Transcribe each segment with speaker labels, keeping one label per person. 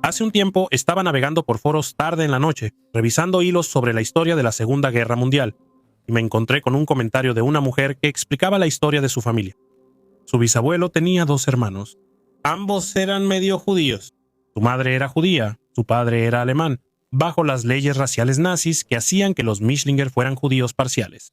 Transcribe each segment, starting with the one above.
Speaker 1: Hace un tiempo estaba navegando por foros tarde en la noche, revisando hilos sobre la historia de la Segunda Guerra Mundial, y me encontré con un comentario de una mujer que explicaba la historia de su familia. Su bisabuelo tenía 2 hermanos. Ambos eran medio judíos. Su madre era judía, su padre era alemán, bajo las leyes raciales nazis que hacían que los Mischlinger fueran judíos parciales.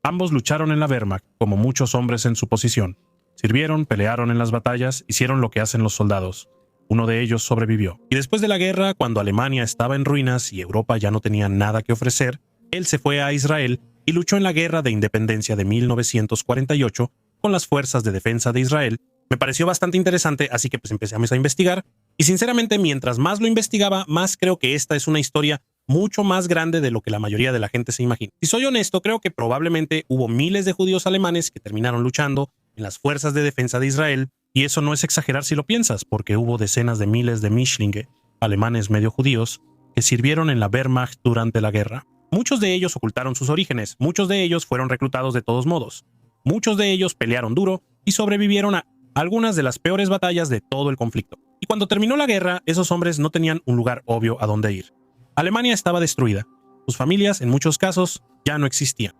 Speaker 1: Ambos lucharon en la Wehrmacht, como muchos hombres en su posición. Sirvieron, pelearon en las batallas, hicieron lo que hacen los soldados. Uno de ellos sobrevivió. Y después de la guerra, cuando Alemania estaba en ruinas y Europa ya no tenía nada que ofrecer, él se fue a Israel y luchó en la Guerra de Independencia de 1948 con las Fuerzas de Defensa de Israel. Me pareció bastante interesante, así que empezamos a investigar. Y sinceramente, mientras más lo investigaba, más creo que esta es una historia mucho más grande de lo que la mayoría de la gente se imagina. Si soy honesto, creo que probablemente hubo miles de judíos alemanes que terminaron luchando en las Fuerzas de Defensa de Israel, y eso no es exagerar si lo piensas, porque hubo decenas de miles de Mischlinge, alemanes medio judíos, que sirvieron en la Wehrmacht durante la guerra. Muchos de ellos ocultaron sus orígenes, muchos de ellos fueron reclutados de todos modos, muchos de ellos pelearon duro y sobrevivieron a algunas de las peores batallas de todo el conflicto. Y cuando terminó la guerra, esos hombres no tenían un lugar obvio a donde ir. Alemania estaba destruida, sus familias en muchos casos ya no existían.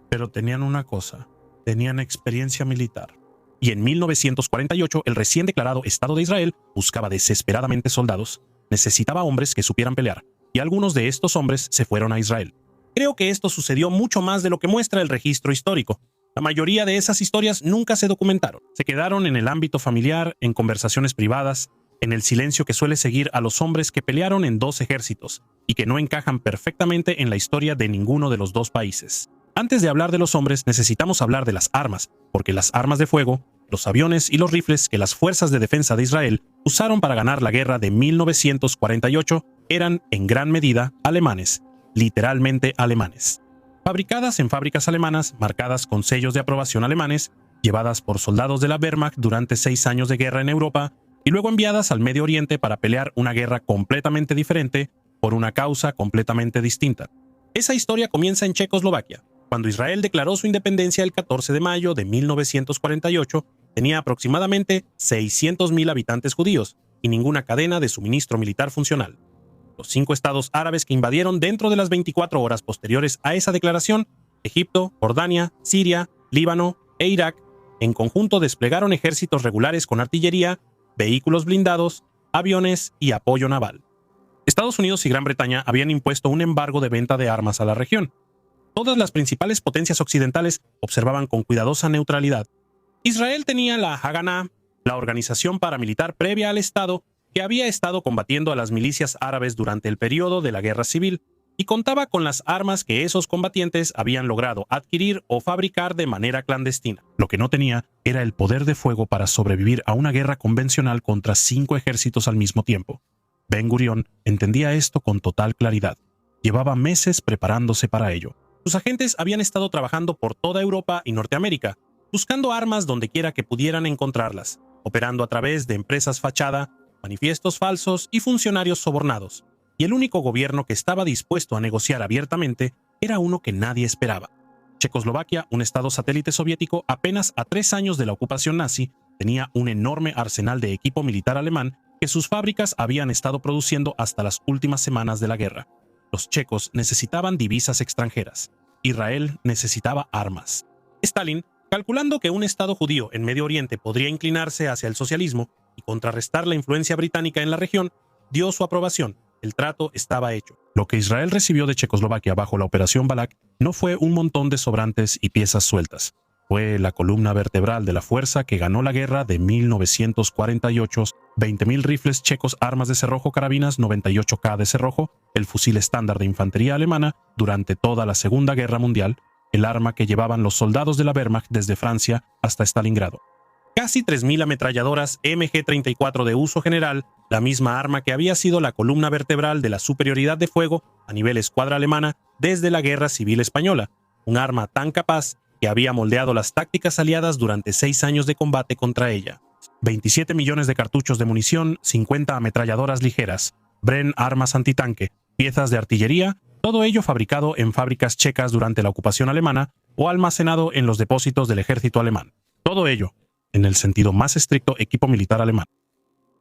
Speaker 1: Pero tenían una cosa, tenían experiencia militar. Y en 1948 el recién declarado Estado de Israel buscaba desesperadamente soldados, necesitaba hombres que supieran pelear, y algunos de estos hombres se fueron a Israel. Creo que esto sucedió mucho más de lo que muestra el registro histórico. La mayoría de esas historias nunca se documentaron. Se quedaron en el ámbito familiar, en conversaciones privadas, en el silencio que suele seguir a los hombres que pelearon en 2 ejércitos y que no encajan perfectamente en la historia de ninguno de los 2 países. Antes de hablar de los hombres, necesitamos hablar de las armas, porque las armas de fuego, los aviones y los rifles que las Fuerzas de Defensa de Israel usaron para ganar la guerra de 1948 eran, en gran medida, alemanes, literalmente alemanes. Fabricadas en fábricas alemanas, marcadas con sellos de aprobación alemanes, llevadas por soldados de la Wehrmacht durante 6 años de guerra en Europa, y luego enviadas al Medio Oriente para pelear una guerra completamente diferente por una causa completamente distinta. Esa historia comienza en Checoslovaquia. Cuando Israel declaró su independencia el 14 de mayo de 1948, tenía aproximadamente 600.000 habitantes judíos y ninguna cadena de suministro militar funcional. Los 5 estados árabes que invadieron dentro de las 24 horas posteriores a esa declaración, Egipto, Jordania, Siria, Líbano e Irak, en conjunto desplegaron ejércitos regulares con artillería, vehículos blindados, aviones y apoyo naval. Estados Unidos y Gran Bretaña habían impuesto un embargo de venta de armas a la región. Todas las principales potencias occidentales observaban con cuidadosa neutralidad. Israel tenía la Haganah, la organización paramilitar previa al Estado que había estado combatiendo a las milicias árabes durante el periodo de la Guerra Civil, y contaba con las armas que esos combatientes habían logrado adquirir o fabricar de manera clandestina. Lo que no tenía era el poder de fuego para sobrevivir a una guerra convencional contra 5 ejércitos al mismo tiempo. Ben Gurión entendía esto con total claridad. Llevaba meses preparándose para ello. Sus agentes habían estado trabajando por toda Europa y Norteamérica, buscando armas donde quiera que pudieran encontrarlas, operando a través de empresas fachada, manifiestos falsos y funcionarios sobornados. Y el único gobierno que estaba dispuesto a negociar abiertamente era uno que nadie esperaba. Checoslovaquia, un estado satélite soviético apenas a 3 años de la ocupación nazi, tenía un enorme arsenal de equipo militar alemán que sus fábricas habían estado produciendo hasta las últimas semanas de la guerra. Los checos necesitaban divisas extranjeras. Israel necesitaba armas. Stalin, calculando que un estado judío en Medio Oriente podría inclinarse hacia el socialismo y contrarrestar la influencia británica en la región, dio su aprobación. El trato estaba hecho. Lo que Israel recibió de Checoslovaquia bajo la Operación Balak no fue un montón de sobrantes y piezas sueltas. Fue la columna vertebral de la fuerza que ganó la guerra de 1948, 20.000 rifles checos, armas de cerrojo, carabinas 98K de cerrojo, el fusil estándar de infantería alemana durante toda la Segunda Guerra Mundial, el arma que llevaban los soldados de la Wehrmacht desde Francia hasta Stalingrado. Casi 3.000 ametralladoras MG-34 de uso general, la misma arma que había sido la columna vertebral de la superioridad de fuego a nivel escuadra alemana desde la Guerra Civil Española, un arma tan capaz que había moldeado las tácticas aliadas durante 6 años de combate contra ella. 27 millones de cartuchos de munición, 50 ametralladoras ligeras, Bren armas antitanque, piezas de artillería, todo ello fabricado en fábricas checas durante la ocupación alemana o almacenado en los depósitos del ejército alemán. Todo ello, en el sentido más estricto, equipo militar alemán.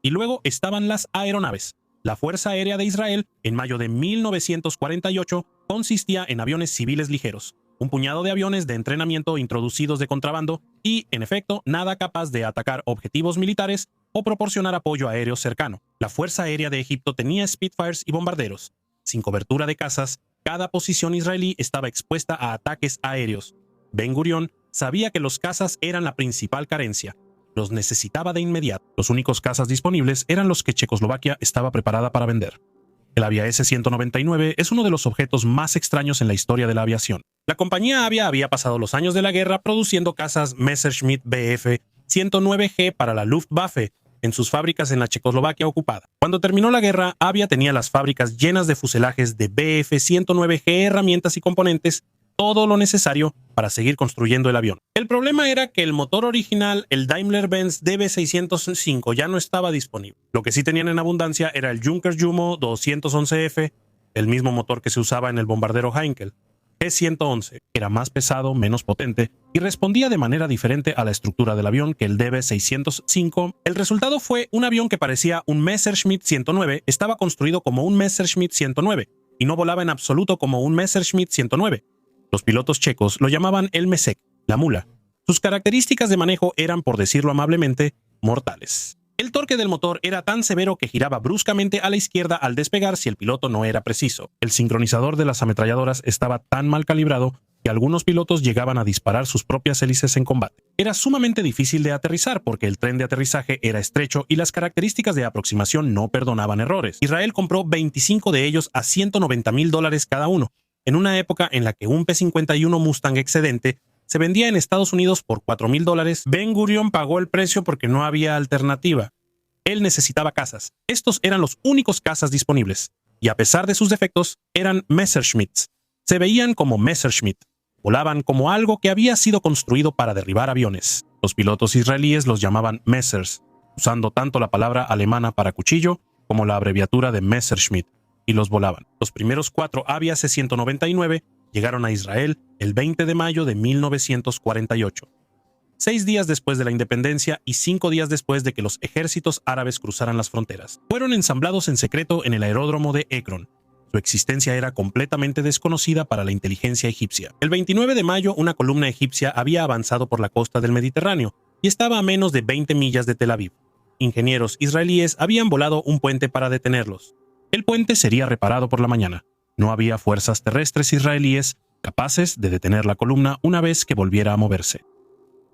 Speaker 1: Y luego estaban las aeronaves. La Fuerza Aérea de Israel, en mayo de 1948, consistía en aviones civiles ligeros, un puñado de aviones de entrenamiento introducidos de contrabando y, en efecto, nada capaz de atacar objetivos militares o proporcionar apoyo aéreo cercano. La Fuerza Aérea de Egipto tenía Spitfires y bombarderos. Sin cobertura de cazas, cada posición israelí estaba expuesta a ataques aéreos. Ben Gurión sabía que los cazas eran la principal carencia. Los necesitaba de inmediato. Los únicos cazas disponibles eran los que Checoslovaquia estaba preparada para vender. El Avia S-199 es uno de los objetos más extraños en la historia de la aviación. La compañía Avia había pasado los años de la guerra produciendo cazas Messerschmitt Bf 109G para la Luftwaffe en sus fábricas en la Checoslovaquia ocupada. Cuando terminó la guerra, Avia tenía las fábricas llenas de fuselajes de Bf 109G, herramientas y componentes, todo lo necesario para seguir construyendo el avión. El problema era que el motor original, el Daimler-Benz DB605, ya no estaba disponible. Lo que sí tenían en abundancia era el Junkers Jumo 211F, el mismo motor que se usaba en el bombardero Heinkel. G-111 era más pesado, menos potente y respondía de manera diferente a la estructura del avión que el DB605. El resultado fue un avión que parecía un Messerschmitt 109, estaba construido como un Messerschmitt 109 y no volaba en absoluto como un Messerschmitt 109. Los pilotos checos lo llamaban el Mesek, la mula. Sus características de manejo eran, por decirlo amablemente, mortales. El torque del motor era tan severo que giraba bruscamente a la izquierda al despegar si el piloto no era preciso. El sincronizador de las ametralladoras estaba tan mal calibrado que algunos pilotos llegaban a disparar sus propias hélices en combate. Era sumamente difícil de aterrizar porque el tren de aterrizaje era estrecho y las características de aproximación no perdonaban errores. Israel compró 25 de ellos a $190,000 cada uno, en una época en la que un P-51 Mustang excedente se vendía en Estados Unidos por $4,000. Ben Gurión pagó el precio porque no había alternativa. Él necesitaba cazas. Estos eran los únicos cazas disponibles, y a pesar de sus defectos, eran Messerschmitts. Se veían como Messerschmitt. Volaban como algo que había sido construido para derribar aviones. Los pilotos israelíes los llamaban Messers, usando tanto la palabra alemana para cuchillo como la abreviatura de Messerschmitt, y los volaban. Los primeros 4 Avia C-199 llegaron a Israel el 20 de mayo de 1948, 6 días después de la independencia y 5 días después de que los ejércitos árabes cruzaran las fronteras. Fueron ensamblados en secreto en el aeródromo de Ekron. Su existencia era completamente desconocida para la inteligencia egipcia. El 29 de mayo, una columna egipcia había avanzado por la costa del Mediterráneo y estaba a menos de 20 millas de Tel Aviv. Ingenieros israelíes habían volado un puente para detenerlos. El puente sería reparado por la mañana. No había fuerzas terrestres israelíes capaces de detener la columna una vez que volviera a moverse.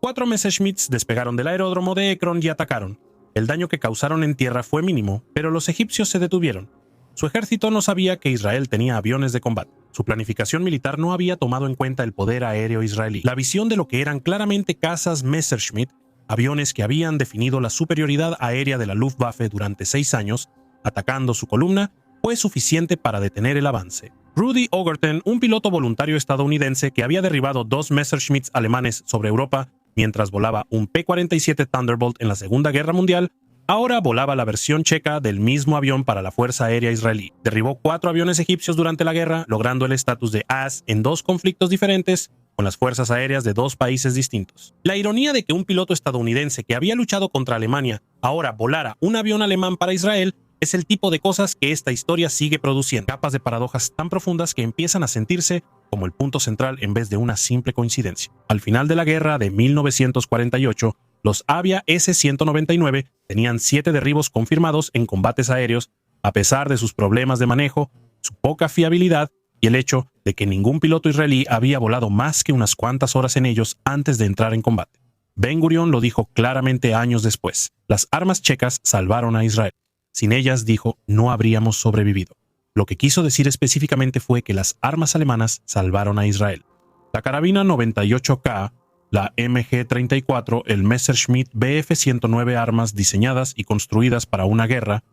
Speaker 1: 4 Messerschmitts despegaron del aeródromo de Ekron y atacaron. El daño que causaron en tierra fue mínimo, pero los egipcios se detuvieron. Su ejército no sabía que Israel tenía aviones de combate. Su planificación militar no había tomado en cuenta el poder aéreo israelí. La visión de lo que eran claramente cazas Messerschmitt, aviones que habían definido la superioridad aérea de la Luftwaffe durante 6 años, atacando su columna, fue suficiente para detener el avance. Rudy Ogerton, un piloto voluntario estadounidense que había derribado 2 Messerschmitts alemanes sobre Europa mientras volaba un P-47 Thunderbolt en la Segunda Guerra Mundial, ahora volaba la versión checa del mismo avión para la Fuerza Aérea Israelí. Derribó 4 aviones egipcios durante la guerra, logrando el estatus de as en 2 conflictos diferentes con las fuerzas aéreas de 2 países distintos. La ironía de que un piloto estadounidense que había luchado contra Alemania ahora volara un avión alemán para Israel es el tipo de cosas que esta historia sigue produciendo, capas de paradojas tan profundas que empiezan a sentirse como el punto central en vez de una simple coincidencia. Al final de la guerra de 1948, los Avia S-199 tenían 7 derribos confirmados en combates aéreos, a pesar de sus problemas de manejo, su poca fiabilidad y el hecho de que ningún piloto israelí había volado más que unas cuantas horas en ellos antes de entrar en combate. Ben Gurión lo dijo claramente años después: las armas checas salvaron a Israel. Sin ellas, dijo, no habríamos sobrevivido. Lo que quiso decir específicamente fue que las armas alemanas salvaron a Israel. La carabina 98K, la MG-34, el Messerschmitt Bf-109, armas diseñadas y construidas para una guerra,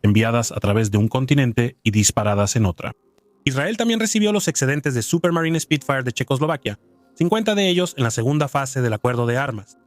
Speaker 1: enviadas a través de un continente y disparadas en otra. Israel también recibió los excedentes de Supermarine Spitfire de Checoslovaquia, 50 de ellos en la segunda fase del acuerdo de armas.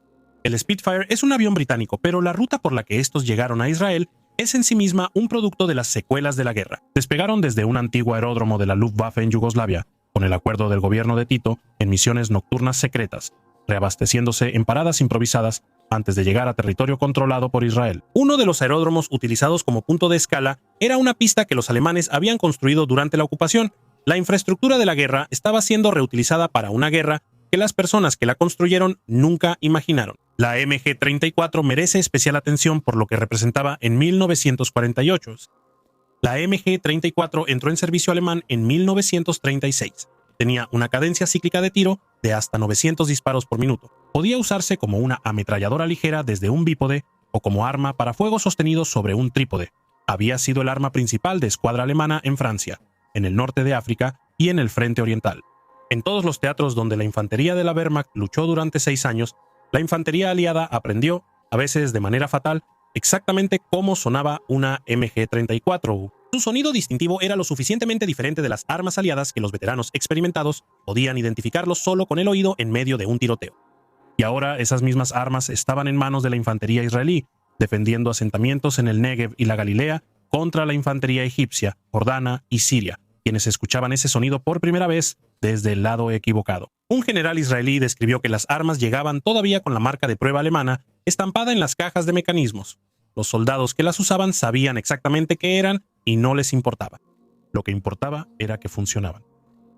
Speaker 1: El Spitfire es un avión británico, pero la ruta por la que estos llegaron a Israel es en sí misma un producto de las secuelas de la guerra. Despegaron desde un antiguo aeródromo de la Luftwaffe en Yugoslavia, con el acuerdo del gobierno de Tito, en misiones nocturnas secretas, reabasteciéndose en paradas improvisadas antes de llegar a territorio controlado por Israel. Uno de los aeródromos utilizados como punto de escala era una pista que los alemanes habían construido durante la ocupación. La infraestructura de la guerra estaba siendo reutilizada para una guerra que las personas que la construyeron nunca imaginaron. La MG-34 merece especial atención por lo que representaba en 1948. La MG-34 entró en servicio alemán en 1936. Tenía una cadencia cíclica de tiro de hasta 900 disparos por minuto. Podía usarse como una ametralladora ligera desde un bípode o como arma para fuego sostenido sobre un trípode. Había sido el arma principal de escuadra alemana en Francia, en el norte de África y en el frente oriental. En todos los teatros donde la infantería de la Wehrmacht luchó durante 6 años, la infantería aliada aprendió, a veces de manera fatal, exactamente cómo sonaba una MG-34. Su sonido distintivo era lo suficientemente diferente de las armas aliadas que los veteranos experimentados podían identificarlo solo con el oído en medio de un tiroteo. Y ahora esas mismas armas estaban en manos de la infantería israelí, defendiendo asentamientos en el Negev y la Galilea contra la infantería egipcia, jordana y siria, quienes escuchaban ese sonido por primera vez desde el lado equivocado. Un general israelí describió que las armas llegaban todavía con la marca de prueba alemana estampada en las cajas de mecanismos. Los soldados que las usaban sabían exactamente qué eran y no les importaba. Lo que importaba era que funcionaban.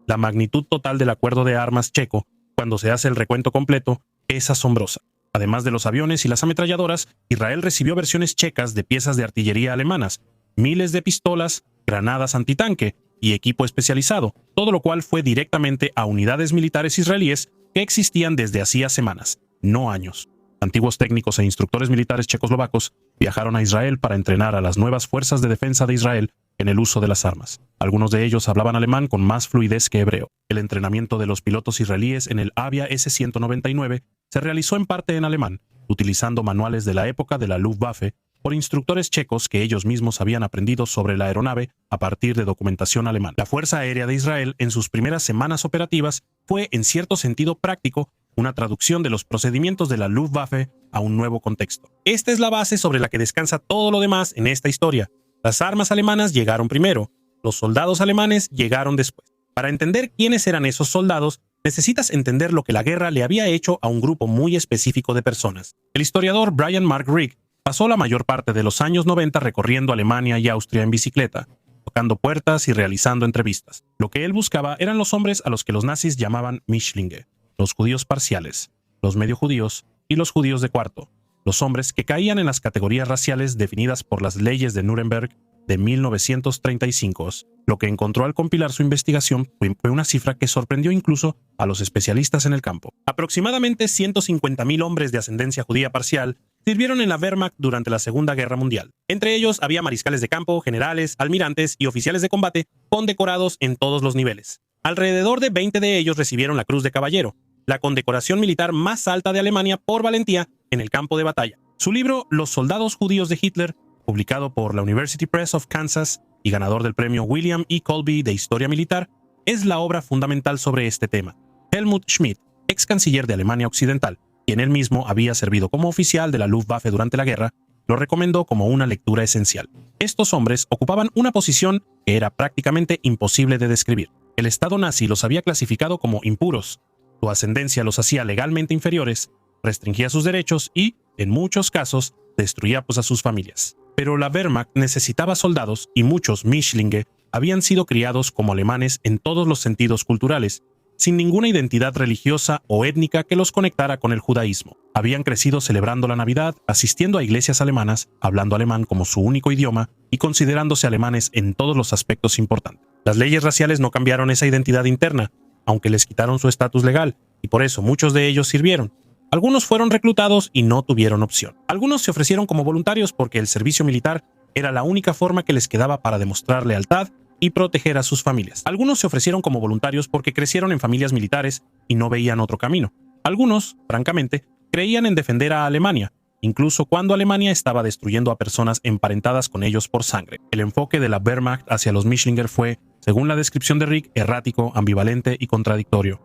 Speaker 1: La magnitud total del acuerdo de armas checo, cuando se hace el recuento completo, es asombrosa. Además de los aviones y las ametralladoras, Israel recibió versiones checas de piezas de artillería alemanas, miles de pistolas, granadas antitanque y equipo especializado, todo lo cual fue directamente a unidades militares israelíes que existían desde hacía semanas, no años. Antiguos técnicos e instructores militares checoslovacos viajaron a Israel para entrenar a las nuevas fuerzas de defensa de Israel en el uso de las armas. Algunos de ellos hablaban alemán con más fluidez que hebreo. El entrenamiento de los pilotos israelíes en el Avia S-199 se realizó en parte en alemán, utilizando manuales de la época de la Luftwaffe por instructores checos que ellos mismos habían aprendido sobre la aeronave a partir de documentación alemana. La Fuerza Aérea de Israel, en sus primeras semanas operativas, fue en cierto sentido práctico una traducción de los procedimientos de la Luftwaffe a un nuevo contexto. Esta es la base sobre la que descansa todo lo demás en esta historia. Las armas alemanas llegaron primero, los soldados alemanes llegaron después. Para entender quiénes eran esos soldados, necesitas entender lo que la guerra le había hecho a un grupo muy específico de personas. El historiador Brian Mark Rigg pasó la mayor parte de los años 90 recorriendo Alemania y Austria en bicicleta, tocando puertas y realizando entrevistas. Lo que él buscaba eran los hombres a los que los nazis llamaban Mischlinge, los judíos parciales, los medio judíos y los judíos de cuarto, los hombres que caían en las categorías raciales definidas por las leyes de Nuremberg de 1935. Lo que encontró al compilar su investigación fue una cifra que sorprendió incluso a los especialistas en el campo. Aproximadamente 150.000 hombres de ascendencia judía parcial sirvieron en la Wehrmacht durante la Segunda Guerra Mundial. Entre ellos había mariscales de campo, generales, almirantes y oficiales de combate condecorados en todos los niveles. Alrededor de 20 de ellos recibieron la Cruz de Caballero, la condecoración militar más alta de Alemania por valentía en el campo de batalla. Su libro Los soldados judíos de Hitler, publicado por la University Press of Kansas y ganador del premio William E. Colby de Historia Militar, es la obra fundamental sobre este tema. Helmut Schmidt, ex canciller de Alemania Occidental, quien él mismo había servido como oficial de la Luftwaffe durante la guerra, lo recomendó como una lectura esencial. Estos hombres ocupaban una posición que era prácticamente imposible de describir. El Estado nazi los había clasificado como impuros, su ascendencia los hacía legalmente inferiores, restringía sus derechos y, en muchos casos, destruía a sus familias. Pero la Wehrmacht necesitaba soldados y muchos Mischlinge habían sido criados como alemanes en todos los sentidos culturales, sin ninguna identidad religiosa o étnica que los conectara con el judaísmo. Habían crecido celebrando la Navidad, asistiendo a iglesias alemanas, hablando alemán como su único idioma y considerándose alemanes en todos los aspectos importantes. Las leyes raciales no cambiaron esa identidad interna, aunque les quitaron su estatus legal, y por eso muchos de ellos sirvieron. Algunos fueron reclutados y no tuvieron opción. Algunos se ofrecieron como voluntarios porque el servicio militar era la única forma que les quedaba para demostrar lealtad y proteger a sus familias. Algunos se ofrecieron como voluntarios porque crecieron en familias militares y no veían otro camino. Algunos, francamente, creían en defender a Alemania, incluso cuando Alemania estaba destruyendo a personas emparentadas con ellos por sangre. El enfoque de la Wehrmacht hacia los Mischlinger fue, según la descripción de Rick, errático, ambivalente y contradictorio.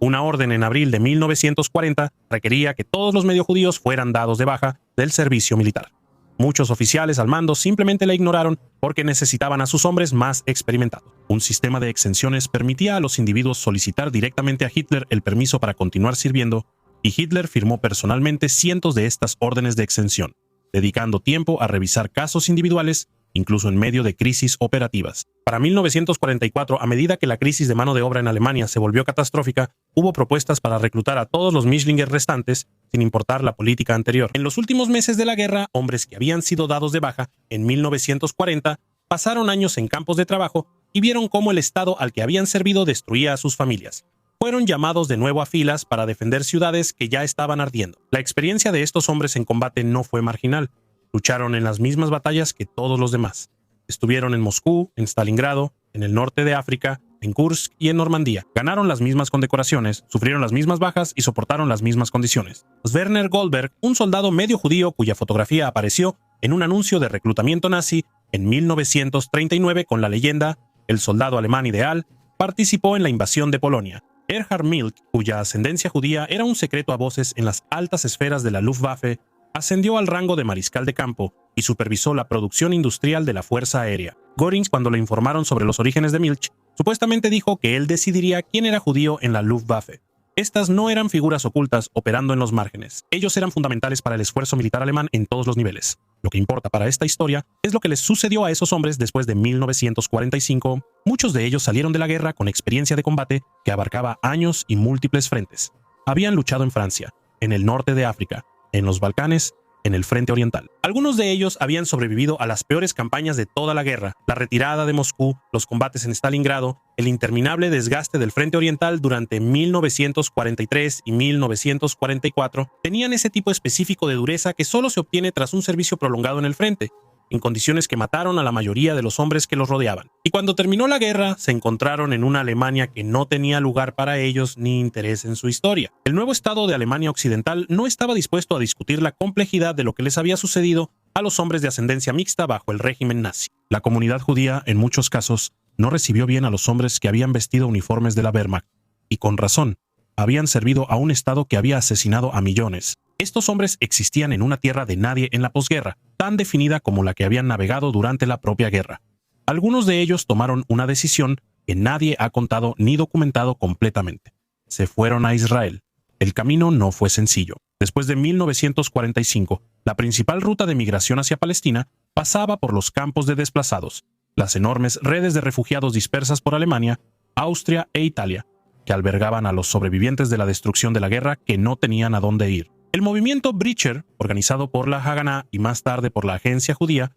Speaker 1: Una orden en abril de 1940 requería que todos los medio judíos fueran dados de baja del servicio militar. Muchos oficiales al mando simplemente la ignoraron porque necesitaban a sus hombres más experimentados. Un sistema de exenciones permitía a los individuos solicitar directamente a Hitler el permiso para continuar sirviendo y Hitler firmó personalmente cientos de estas órdenes de exención, dedicando tiempo a revisar casos individuales, incluso en medio de crisis operativas. Para 1944, a medida que la crisis de mano de obra en Alemania se volvió catastrófica, hubo propuestas para reclutar a todos los Mischlinger restantes, sin importar la política anterior. En los últimos meses de la guerra, hombres que habían sido dados de baja en 1940 pasaron años en campos de trabajo y vieron cómo el Estado al que habían servido destruía a sus familias. Fueron llamados de nuevo a filas para defender ciudades que ya estaban ardiendo. La experiencia de estos hombres en combate no fue marginal. Lucharon en las mismas batallas que todos los demás. Estuvieron en Moscú, en Stalingrado, en el norte de África, en Kursk y en Normandía. Ganaron las mismas condecoraciones, sufrieron las mismas bajas y soportaron las mismas condiciones. Werner Goldberg, un soldado medio judío cuya fotografía apareció en un anuncio de reclutamiento nazi en 1939 con la leyenda "El soldado alemán ideal", participó en la invasión de Polonia. Erhard Milch, cuya ascendencia judía era un secreto a voces en las altas esferas de la Luftwaffe, ascendió al rango de mariscal de campo y supervisó la producción industrial de la Fuerza Aérea. Göring, cuando le informaron sobre los orígenes de Milch, supuestamente dijo que él decidiría quién era judío en la Luftwaffe. Estas no eran figuras ocultas operando en los márgenes. Ellos eran fundamentales para el esfuerzo militar alemán en todos los niveles. Lo que importa para esta historia es lo que les sucedió a esos hombres después de 1945. Muchos de ellos salieron de la guerra con experiencia de combate que abarcaba años y múltiples frentes. Habían luchado en Francia, en el norte de África, en los Balcanes, en el frente oriental. Algunos de ellos habían sobrevivido a las peores campañas de toda la guerra: la retirada de Moscú, los combates en Stalingrado, el interminable desgaste del frente oriental durante 1943 y 1944. Tenían ese tipo específico de dureza que solo se obtiene tras un servicio prolongado en el frente, en condiciones que mataron a la mayoría de los hombres que los rodeaban. Y cuando terminó la guerra, se encontraron en una Alemania que no tenía lugar para ellos ni interés en su historia. El nuevo Estado de Alemania Occidental no estaba dispuesto a discutir la complejidad de lo que les había sucedido a los hombres de ascendencia mixta bajo el régimen nazi. La comunidad judía, en muchos casos, no recibió bien a los hombres que habían vestido uniformes de la Wehrmacht, y con razón. Habían servido a un Estado que había asesinado a millones. Estos hombres existían en una tierra de nadie en la posguerra, tan definida como la que habían navegado durante la propia guerra. Algunos de ellos tomaron una decisión que nadie ha contado ni documentado completamente. Se fueron a Israel. El camino no fue sencillo. Después de 1945, la principal ruta de migración hacia Palestina pasaba por los campos de desplazados, las enormes redes de refugiados dispersas por Alemania, Austria e Italia, que albergaban a los sobrevivientes de la destrucción de la guerra que no tenían a dónde ir. El movimiento Brecher, organizado por la Haganah y más tarde por la Agencia Judía,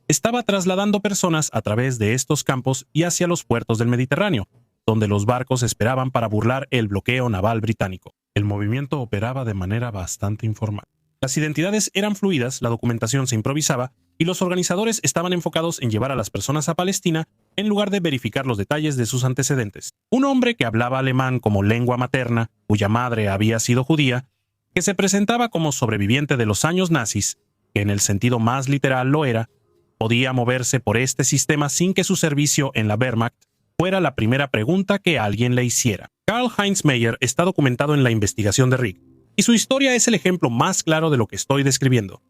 Speaker 1: estaba trasladando personas a través de estos campos y hacia los puertos del Mediterráneo, donde los barcos esperaban para burlar el bloqueo naval británico. El movimiento operaba de manera bastante informal. Las identidades eran fluidas, la documentación se improvisaba y los organizadores estaban enfocados en llevar a las personas a Palestina en lugar de verificar los detalles de sus antecedentes. Un hombre que hablaba alemán como lengua materna, cuya madre había sido judía, que se presentaba como sobreviviente de los años nazis, que en el sentido más literal lo era, podía moverse por este sistema sin que su servicio en la Wehrmacht fuera la primera pregunta que alguien le hiciera. Karl-Heinz Meyer está documentado en la investigación de Rick, y su historia es el ejemplo más claro de lo que estoy describiendo.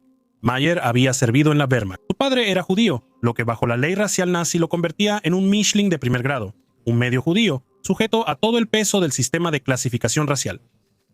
Speaker 1: Meyer había servido en la Wehrmacht. Su padre era judío, lo que bajo la ley racial nazi lo convertía en un Mischling de primer grado, un medio judío, sujeto a todo el peso del sistema de clasificación racial.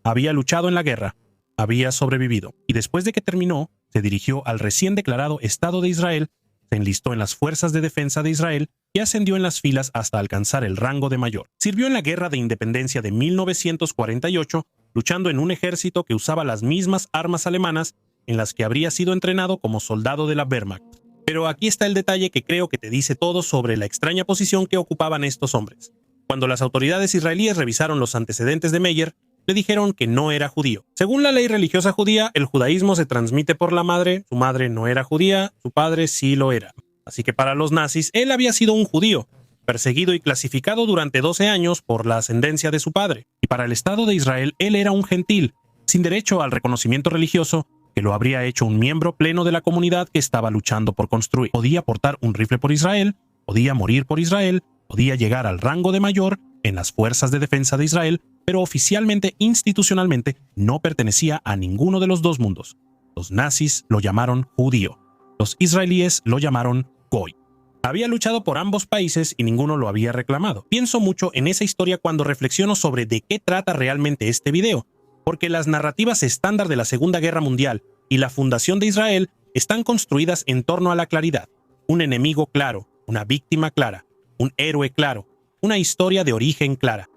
Speaker 1: Había luchado en la guerra, había sobrevivido, y después de que terminó, se dirigió al recién declarado Estado de Israel, se enlistó en las Fuerzas de Defensa de Israel y ascendió en las filas hasta alcanzar el rango de mayor. Sirvió en la Guerra de Independencia de 1948, luchando en un ejército que usaba las mismas armas alemanas en las que habría sido entrenado como soldado de la Wehrmacht. Pero aquí está el detalle que creo que te dice todo sobre la extraña posición que ocupaban estos hombres. Cuando las autoridades israelíes revisaron los antecedentes de Meyer, le dijeron que no era judío. Según la ley religiosa judía, el judaísmo se transmite por la madre, su madre no era judía, su padre sí lo era. Así que para los nazis, él había sido un judío, perseguido y clasificado durante 12 años por la ascendencia de su padre. Y para el Estado de Israel, él era un gentil, sin derecho al reconocimiento religioso, que lo habría hecho un miembro pleno de la comunidad que estaba luchando por construir. Podía portar un rifle por Israel, podía morir por Israel, podía llegar al rango de mayor en las Fuerzas de Defensa de Israel, pero oficialmente, institucionalmente, no pertenecía a ninguno de los dos mundos. Los nazis lo llamaron judío. Los israelíes lo llamaron goy. Había luchado por ambos países y ninguno lo había reclamado. Pienso mucho en esa historia cuando reflexiono sobre de qué trata realmente este video, porque las narrativas estándar de la Segunda Guerra Mundial y la fundación de Israel están construidas en torno a la claridad. Un enemigo claro, una víctima clara, un héroe claro, una historia de origen clara.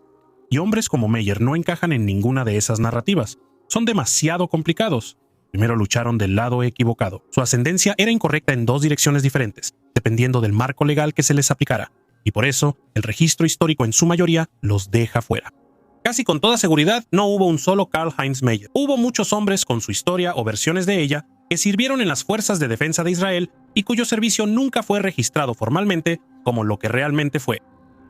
Speaker 1: Y hombres como Meyer no encajan en ninguna de esas narrativas. Son demasiado complicados. Primero lucharon del lado equivocado. Su ascendencia era incorrecta en dos direcciones diferentes, dependiendo del marco legal que se les aplicara. Y por eso, el registro histórico en su mayoría los deja fuera. Casi con toda seguridad, no hubo un solo Karl-Heinz Meyer. Hubo muchos hombres con su historia o versiones de ella que sirvieron en las fuerzas de defensa de Israel y cuyo servicio nunca fue registrado formalmente como lo que realmente fue.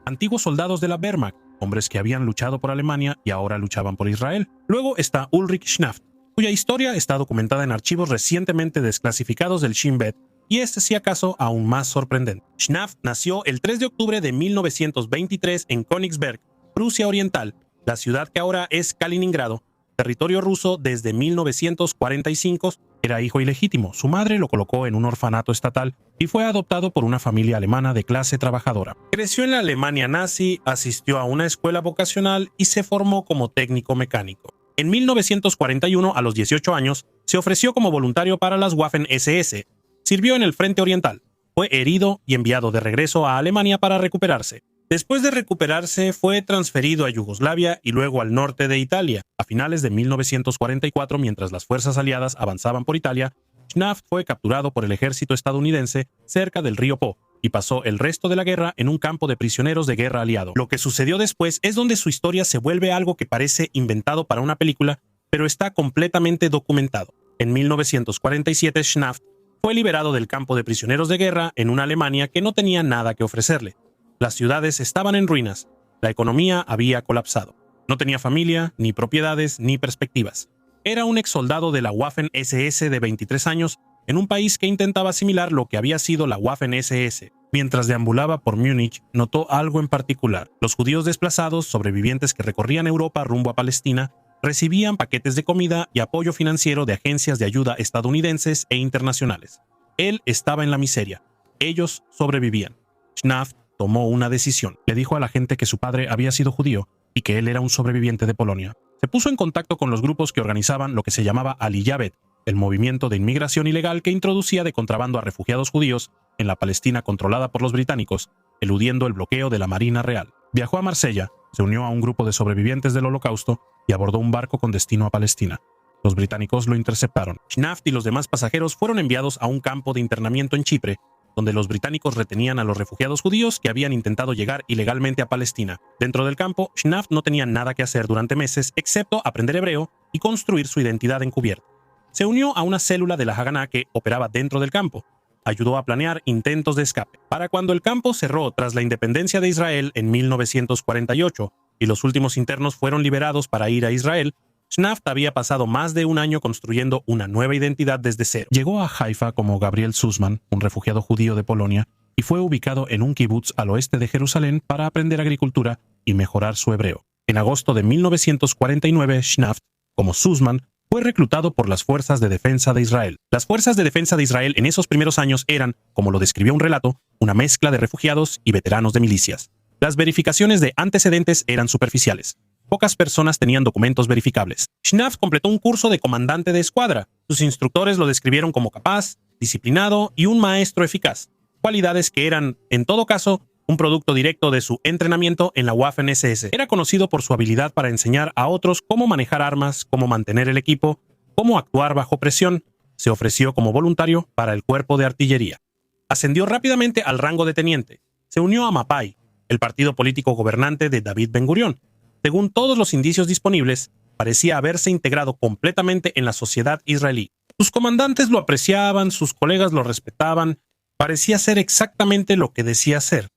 Speaker 1: Antiguos soldados de la Wehrmacht, hombres que habían luchado por Alemania y ahora luchaban por Israel. Luego está Ulrich Schnaft, cuya historia está documentada en archivos recientemente desclasificados del Shin Bet, y es, si acaso, aún más sorprendente. Schnaft nació el 3 de octubre de 1923 en Königsberg, Prusia Oriental, la ciudad que ahora es Kaliningrado, territorio ruso desde 1945. Era hijo ilegítimo. Su madre lo colocó en un orfanato estatal y fue adoptado por una familia alemana de clase trabajadora. Creció en la Alemania nazi, asistió a una escuela vocacional y se formó como técnico mecánico. En 1941, a los 18 años, se ofreció como voluntario para las Waffen-SS. Sirvió en el Frente Oriental. Fue herido y enviado de regreso a Alemania para recuperarse. Después de recuperarse, fue transferido a Yugoslavia y luego al norte de Italia. A finales de 1944, mientras las fuerzas aliadas avanzaban por Italia, Schnaft fue capturado por el ejército estadounidense cerca del río Po y pasó el resto de la guerra en un campo de prisioneros de guerra aliado. Lo que sucedió después es donde su historia se vuelve algo que parece inventado para una película, pero está completamente documentado. En 1947, Schnaft fue liberado del campo de prisioneros de guerra en una Alemania que no tenía nada que ofrecerle. Las ciudades estaban en ruinas, la economía había colapsado. No tenía familia, ni propiedades, ni perspectivas. Era un exsoldado de la Waffen-SS de 23 años en un país que intentaba asimilar lo que había sido la Waffen-SS. Mientras deambulaba por Múnich, notó algo en particular. Los judíos desplazados, sobrevivientes que recorrían Europa rumbo a Palestina, recibían paquetes de comida y apoyo financiero de agencias de ayuda estadounidenses e internacionales. Él estaba en la miseria. Ellos sobrevivían. Schnaft tomó una decisión. Le dijo a la gente que su padre había sido judío y que él era un sobreviviente de Polonia. Se puso en contacto con los grupos que organizaban lo que se llamaba Aliyah Bet, el movimiento de inmigración ilegal que introducía de contrabando a refugiados judíos en la Palestina controlada por los británicos, eludiendo el bloqueo de la Marina Real. Viajó a Marsella, se unió a un grupo de sobrevivientes del Holocausto y abordó un barco con destino a Palestina. Los británicos lo interceptaron. Schnaft y los demás pasajeros fueron enviados a un campo de internamiento en Chipre, donde los británicos retenían a los refugiados judíos que habían intentado llegar ilegalmente a Palestina. Dentro del campo, Schnaft no tenía nada que hacer durante meses excepto aprender hebreo y construir su identidad encubierta. Se unió a una célula de la Haganá que operaba dentro del campo. Ayudó a planear intentos de escape. Para cuando el campo cerró tras la independencia de Israel en 1948 y los últimos internos fueron liberados para ir a Israel, Schnaft había pasado más de un año construyendo una nueva identidad desde cero. Llegó a Haifa como Gabriel Sussman, un refugiado judío de Polonia, y fue ubicado en un kibutz al oeste de Jerusalén para aprender agricultura y mejorar su hebreo. En agosto de 1949, Schnaft, como Sussman, fue reclutado por las Fuerzas de Defensa de Israel. Las Fuerzas de Defensa de Israel en esos primeros años eran, como lo describió un relato, una mezcla de refugiados y veteranos de milicias. Las verificaciones de antecedentes eran superficiales. Pocas personas tenían documentos verificables. Schnaft completó un curso de comandante de escuadra. Sus instructores lo describieron como capaz, disciplinado y un maestro eficaz, cualidades que eran, en todo caso, un producto directo de su entrenamiento en la Waffen-SS. Era conocido por su habilidad para enseñar a otros cómo manejar armas, cómo mantener el equipo, cómo actuar bajo presión. Se ofreció como voluntario para el cuerpo de artillería. Ascendió rápidamente al rango de teniente. Se unió a Mapai, el partido político gobernante de David Ben-Gurión. Según todos los indicios disponibles, parecía haberse integrado completamente en la sociedad israelí. Sus comandantes lo apreciaban, sus colegas lo respetaban, parecía ser exactamente lo que decía ser.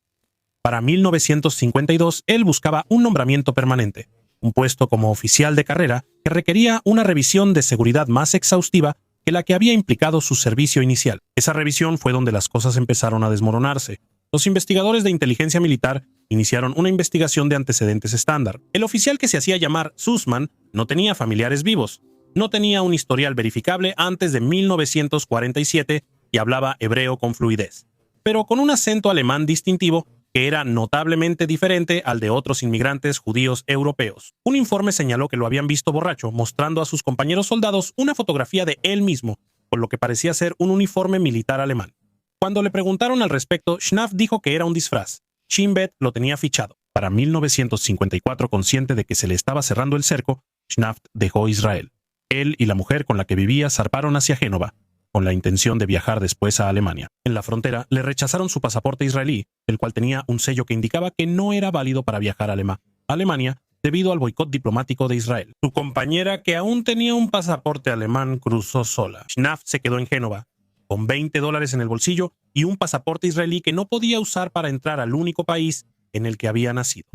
Speaker 1: Para 1952, él buscaba un nombramiento permanente, un puesto como oficial de carrera que requería una revisión de seguridad más exhaustiva que la que había implicado su servicio inicial. Esa revisión fue donde las cosas empezaron a desmoronarse. Los investigadores de inteligencia militar iniciaron una investigación de antecedentes estándar. El oficial que se hacía llamar Sussman no tenía familiares vivos, no tenía un historial verificable antes de 1947 y hablaba hebreo con fluidez. Pero con un acento alemán distintivo que era notablemente diferente al de otros inmigrantes judíos europeos. Un informe señaló que lo habían visto borracho, mostrando a sus compañeros soldados una fotografía de él mismo, con lo que parecía ser un uniforme militar alemán. Cuando le preguntaron al respecto, Schnaf dijo que era un disfraz. Shin Bet lo tenía fichado. Para 1954, consciente de que se le estaba cerrando el cerco, Schnaf dejó Israel. Él y la mujer con la que vivía zarparon hacia Génova, con la intención de viajar después a Alemania. En la frontera le rechazaron su pasaporte israelí, el cual tenía un sello que indicaba que no era válido para viajar a Alemania debido al boicot diplomático de Israel. Su compañera, que aún tenía un pasaporte alemán, cruzó sola. Schnaf se quedó en Génova, con $20 en el bolsillo y un pasaporte israelí que no podía usar para entrar al único país en el que había nacido.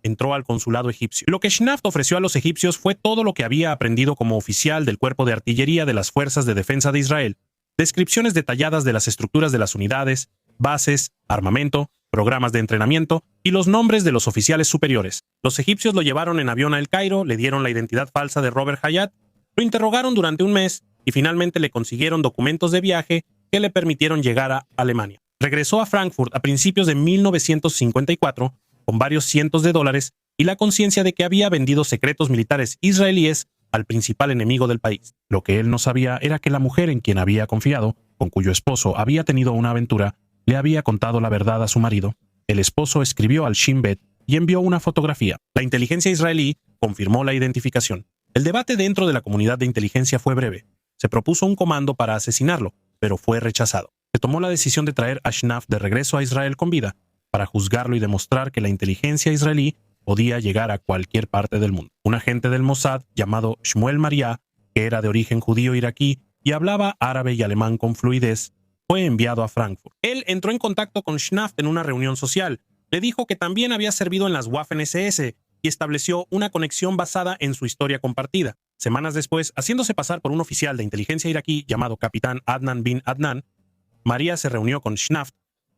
Speaker 1: Entró al consulado egipcio. Lo que Schnaf ofreció a los egipcios fue todo lo que había aprendido como oficial del Cuerpo de Artillería de las Fuerzas de Defensa de Israel, descripciones detalladas de las estructuras de las unidades, bases, armamento, programas de entrenamiento y los nombres de los oficiales superiores. Los egipcios lo llevaron en avión a El Cairo, le dieron la identidad falsa de Robert Hayat, lo interrogaron durante un mes y finalmente le consiguieron documentos de viaje que le permitieron llegar a Alemania. Regresó a Frankfurt a principios de 1954 con varios cientos de dólares y la conciencia de que había vendido secretos militares israelíes al principal enemigo del país. Lo que él no sabía era que la mujer en quien había confiado, con cuyo esposo había tenido una aventura, le había contado la verdad a su marido. El esposo escribió al Shin Bet y envió una fotografía. La inteligencia israelí confirmó la identificación. El debate dentro de la comunidad de inteligencia fue breve. Se propuso un comando para asesinarlo, pero fue rechazado. Se tomó la decisión de traer a Schnaf de regreso a Israel con vida, para juzgarlo y demostrar que la inteligencia israelí podía llegar a cualquier parte del mundo. Un agente del Mossad llamado Shmuel Maria, que era de origen judío iraquí y hablaba árabe y alemán con fluidez, fue enviado a Frankfurt. Él entró en contacto con Schnaf en una reunión social. Le dijo que también había servido en las Waffen-SS y estableció una conexión basada en su historia compartida. Semanas después, haciéndose pasar por un oficial de inteligencia iraquí llamado Capitán Adnan bin Adnan, Maria se reunió con Schnaf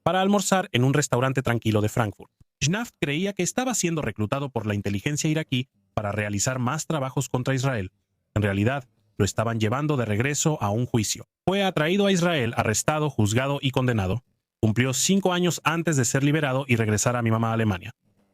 Speaker 1: para almorzar en un restaurante tranquilo de Frankfurt. Schnaf creía que estaba siendo reclutado por la inteligencia iraquí para realizar más trabajos contra Israel. En realidad, lo estaban llevando de regreso a un juicio. Fue atraído a Israel, arrestado, juzgado y condenado. Cumplió 5 años antes de ser liberado y regresar a mi mamá a Alemania.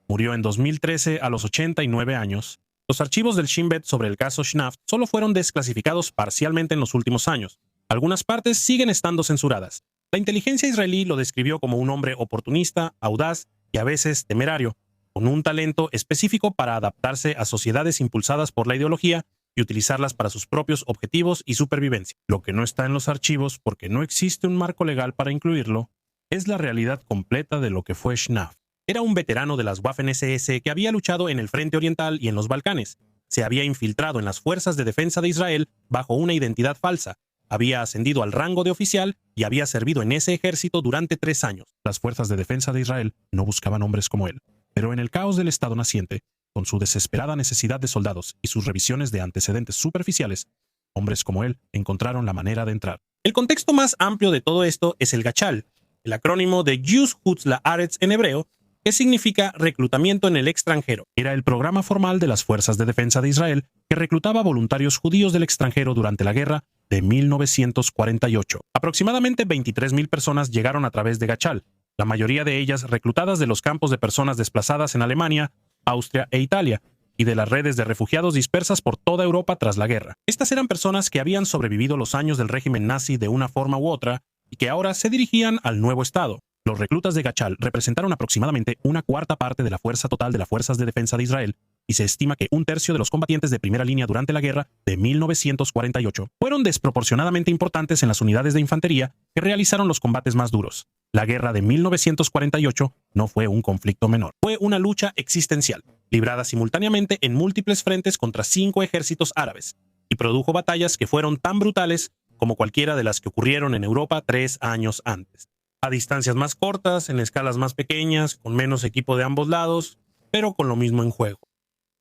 Speaker 1: Murió en 2013 a los 89 años. Los archivos del Shin Bet sobre el caso Schnaf solo fueron desclasificados parcialmente en los últimos años. Algunas partes siguen estando censuradas. La inteligencia israelí lo describió como un hombre oportunista, audaz y a veces temerario, con un talento específico para adaptarse a sociedades impulsadas por la ideología y utilizarlas para sus propios objetivos y supervivencia. Lo que no está en los archivos, porque no existe un marco legal para incluirlo, es la realidad completa de lo que fue Schnaf. Era un veterano de las Waffen-SS que había luchado en el Frente Oriental y en los Balcanes. Se había infiltrado en las fuerzas de defensa de Israel bajo una identidad falsa. Había ascendido al rango de oficial y había servido en ese ejército durante 3 años. Las fuerzas de defensa de Israel no buscaban hombres como él, pero en el caos del Estado naciente, con su desesperada necesidad de soldados y sus revisiones de antecedentes superficiales, hombres como él encontraron la manera de entrar. El contexto más amplio de todo esto es el Gachal, el acrónimo de Yus Hutz La'aretz en hebreo, que significa reclutamiento en el extranjero. Era el programa formal de las fuerzas de defensa de Israel que reclutaba voluntarios judíos del extranjero durante la guerra de 1948. Aproximadamente 23,000 personas llegaron a través de Gachal, la mayoría de ellas reclutadas de los campos de personas desplazadas en Alemania, Austria e Italia, y de las redes de refugiados dispersas por toda Europa tras la guerra. Estas eran personas que habían sobrevivido los años del régimen nazi de una forma u otra y que ahora se dirigían al nuevo Estado. Los reclutas de Gachal representaron aproximadamente una cuarta parte de la fuerza total de las fuerzas de defensa de Israel, y se estima que un tercio de los combatientes de primera línea durante la guerra de 1948 fueron desproporcionadamente importantes en las unidades de infantería que realizaron los combates más duros. La guerra de 1948 no fue un conflicto menor, fue una lucha existencial, librada simultáneamente en múltiples frentes contra 5 ejércitos árabes, y produjo batallas que fueron tan brutales como cualquiera de las que ocurrieron en Europa 3 años antes. A distancias más cortas, en escalas más pequeñas, con menos equipo de ambos lados, pero con lo mismo en juego.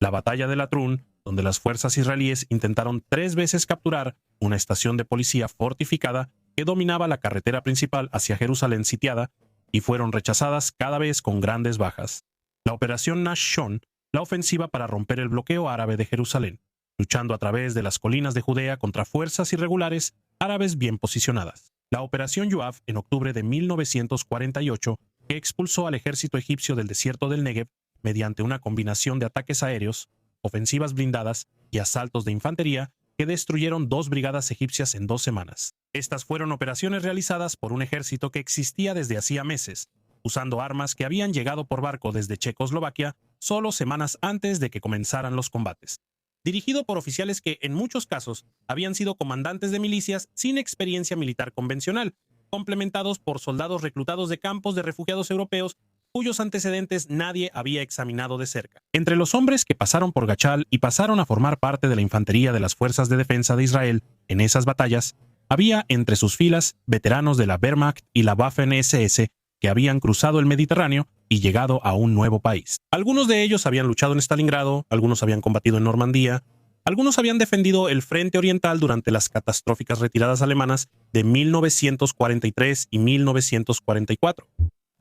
Speaker 1: La batalla de Latrun, donde las fuerzas israelíes intentaron 3 veces capturar una estación de policía fortificada que dominaba la carretera principal hacia Jerusalén sitiada, y fueron rechazadas cada vez con grandes bajas. La operación Nash Shon, la ofensiva para romper el bloqueo árabe de Jerusalén, luchando a través de las colinas de Judea contra fuerzas irregulares árabes bien posicionadas. La operación Yoav en octubre de 1948 que expulsó al ejército egipcio del desierto del Negev mediante una combinación de ataques aéreos, ofensivas blindadas y asaltos de infantería que destruyeron 2 brigadas egipcias en 2 semanas. Estas fueron operaciones realizadas por un ejército que existía desde hacía meses, usando armas que habían llegado por barco desde Checoslovaquia solo semanas antes de que comenzaran los combates. Dirigido por oficiales que, en muchos casos, habían sido comandantes de milicias sin experiencia militar convencional, complementados por soldados reclutados de campos de refugiados europeos cuyos antecedentes nadie había examinado de cerca. Entre los hombres que pasaron por Gachal y pasaron a formar parte de la infantería de las fuerzas de defensa de Israel en esas batallas, había entre sus filas veteranos de la Wehrmacht y la Waffen-SS que habían cruzado el Mediterráneo y llegado a un nuevo país. Algunos de ellos habían luchado en Stalingrado, algunos habían combatido en Normandía, algunos habían defendido el frente oriental durante las catastróficas retiradas alemanas de 1943 y 1944.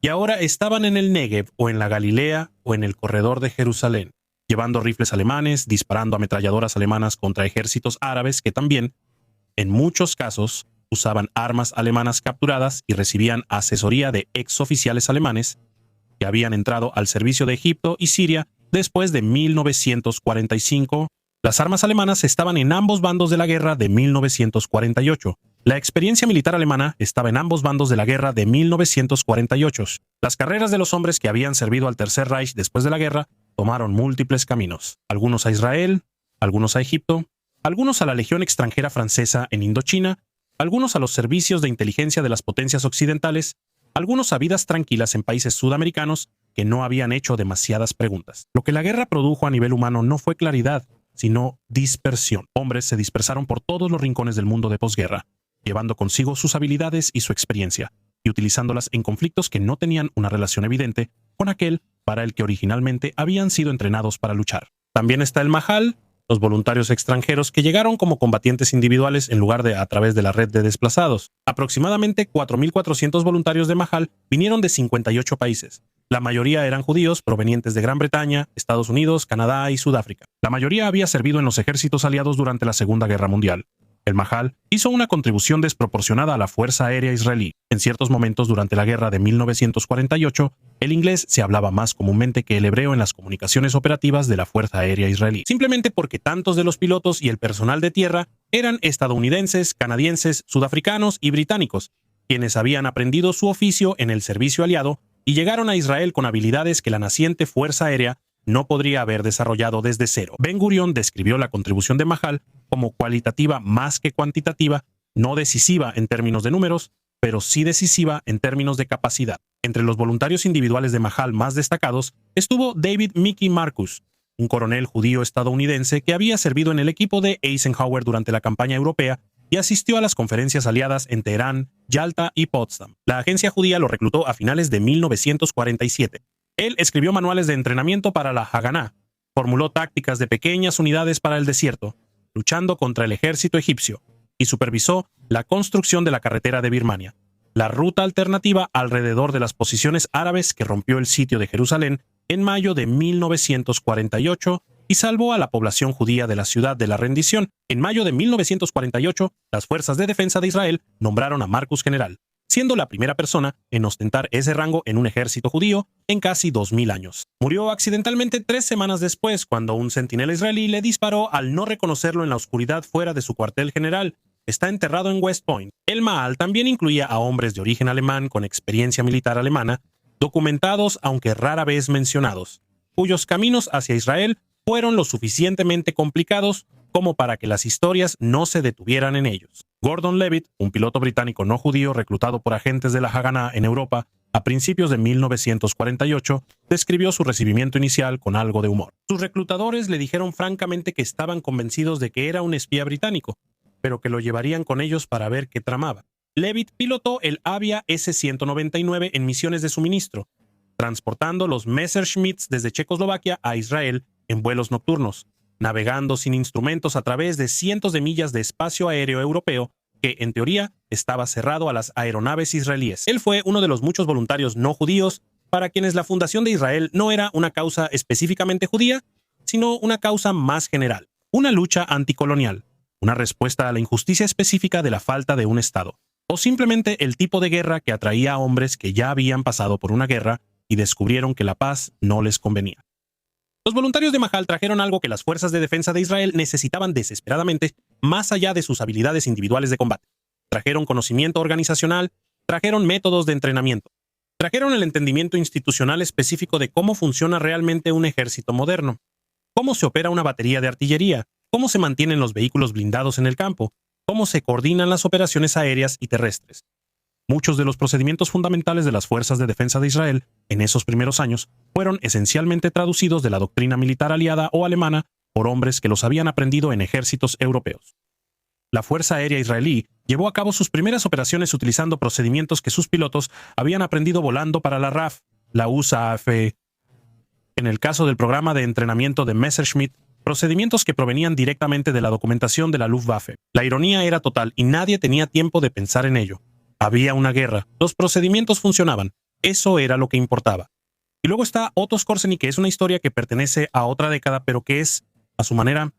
Speaker 1: Y ahora estaban en el Negev o en la Galilea o en el corredor de Jerusalén, llevando rifles alemanes, disparando ametralladoras alemanas contra ejércitos árabes que también, en muchos casos, usaban armas alemanas capturadas y recibían asesoría de exoficiales alemanes que habían entrado al servicio de Egipto y Siria después de 1945. Las armas alemanas estaban en ambos bandos de la guerra de 1948. La experiencia militar alemana estaba en ambos bandos de la guerra de 1948. Las carreras de los hombres que habían servido al Tercer Reich después de la guerra tomaron múltiples caminos. Algunos a Israel, algunos a Egipto, algunos a la Legión extranjera francesa en Indochina, algunos a los servicios de inteligencia de las potencias occidentales, algunos a vidas tranquilas en países sudamericanos que no habían hecho demasiadas preguntas. Lo que la guerra produjo a nivel humano no fue claridad, sino dispersión. Hombres se dispersaron por todos los rincones del mundo de posguerra, llevando consigo sus habilidades y su experiencia, y utilizándolas en conflictos que no tenían una relación evidente con aquel para el que originalmente habían sido entrenados para luchar. También está el Mahal, los voluntarios extranjeros que llegaron como combatientes individuales en lugar de a través de la red de desplazados. Aproximadamente 4.400 voluntarios de Mahal vinieron de 58 países. La mayoría eran judíos provenientes de Gran Bretaña, Estados Unidos, Canadá y Sudáfrica. La mayoría había servido en los ejércitos aliados durante la Segunda Guerra Mundial. El Mahal hizo una contribución desproporcionada a la Fuerza Aérea Israelí. En ciertos momentos durante la guerra de 1948, el inglés se hablaba más comúnmente que el hebreo en las comunicaciones operativas de la Fuerza Aérea Israelí, simplemente porque tantos de los pilotos y el personal de tierra eran estadounidenses, canadienses, sudafricanos y británicos, quienes habían aprendido su oficio en el servicio aliado y llegaron a Israel con habilidades que la naciente Fuerza Aérea no podría haber desarrollado desde cero. Ben Gurion describió la contribución de Mahal como cualitativa más que cuantitativa, no decisiva en términos de números, pero sí decisiva en términos de capacidad. Entre los voluntarios individuales de Mahal más destacados estuvo David Mickey Marcus, un coronel judío estadounidense que había servido en el equipo de Eisenhower durante la campaña europea y asistió a las conferencias aliadas en Teherán, Yalta y Potsdam. La agencia judía lo reclutó a finales de 1947. Él escribió manuales de entrenamiento para la Haganá, formuló tácticas de pequeñas unidades para el desierto, luchando contra el ejército egipcio, y supervisó la construcción de la carretera de Birmania, la ruta alternativa alrededor de las posiciones árabes que rompió el sitio de Jerusalén en mayo de 1948 y salvó a la población judía de la ciudad de la rendición. En mayo de 1948, las fuerzas de defensa de Israel nombraron a Marcus general, siendo la primera persona en ostentar ese rango en un ejército judío en casi 2000 años. Murió accidentalmente 3 semanas después, cuando un centinela israelí le disparó al no reconocerlo en la oscuridad fuera de su cuartel general. Está enterrado en West Point. El Maal también incluía a hombres de origen alemán con experiencia militar alemana, documentados aunque rara vez mencionados, cuyos caminos hacia Israel fueron lo suficientemente complicados como para que las historias no se detuvieran en ellos. Gordon Levitt, un piloto británico no judío reclutado por agentes de la Haganá en Europa a principios de 1948, describió su recibimiento inicial con algo de humor. Sus reclutadores le dijeron francamente que estaban convencidos de que era un espía británico, pero que lo llevarían con ellos para ver qué tramaba. Levitt pilotó el Avia S-199 en misiones de suministro, transportando los Messerschmitts desde Checoslovaquia a Israel en vuelos nocturnos, navegando sin instrumentos a través de cientos de millas de espacio aéreo europeo que, en teoría, estaba cerrado a las aeronaves israelíes. Él fue uno de los muchos voluntarios no judíos para quienes la fundación de Israel no era una causa específicamente judía, sino una causa más general, una lucha anticolonial, una respuesta a la injusticia específica de la falta de un Estado. o simplemente el tipo de guerra que atraía a hombres que ya habían pasado por una guerra y descubrieron que la paz no les convenía. Los voluntarios de Mahal trajeron algo que las fuerzas de defensa de Israel necesitaban desesperadamente, más allá de sus habilidades individuales de combate. Trajeron conocimiento organizacional, trajeron métodos de entrenamiento, trajeron el entendimiento institucional específico de cómo funciona realmente un ejército moderno, cómo se opera una batería de artillería, cómo se mantienen los vehículos blindados en el campo, cómo se coordinan las operaciones aéreas y terrestres. Muchos de los procedimientos fundamentales de las fuerzas de defensa de Israel en esos primeros años fueron esencialmente traducidos de la doctrina militar aliada o alemana por hombres que los habían aprendido en ejércitos europeos. La Fuerza Aérea Israelí llevó a cabo sus primeras operaciones utilizando procedimientos que sus pilotos habían aprendido volando para la RAF, la USAF. En el caso del programa de entrenamiento de Messerschmitt, procedimientos que provenían directamente de la documentación de la Luftwaffe. La ironía era total y nadie tenía tiempo de pensar en ello. Había una guerra, los procedimientos funcionaban, eso era lo que importaba. Y luego está Otto Skorzeny, que es una historia que pertenece a otra década, pero que es, a su manera,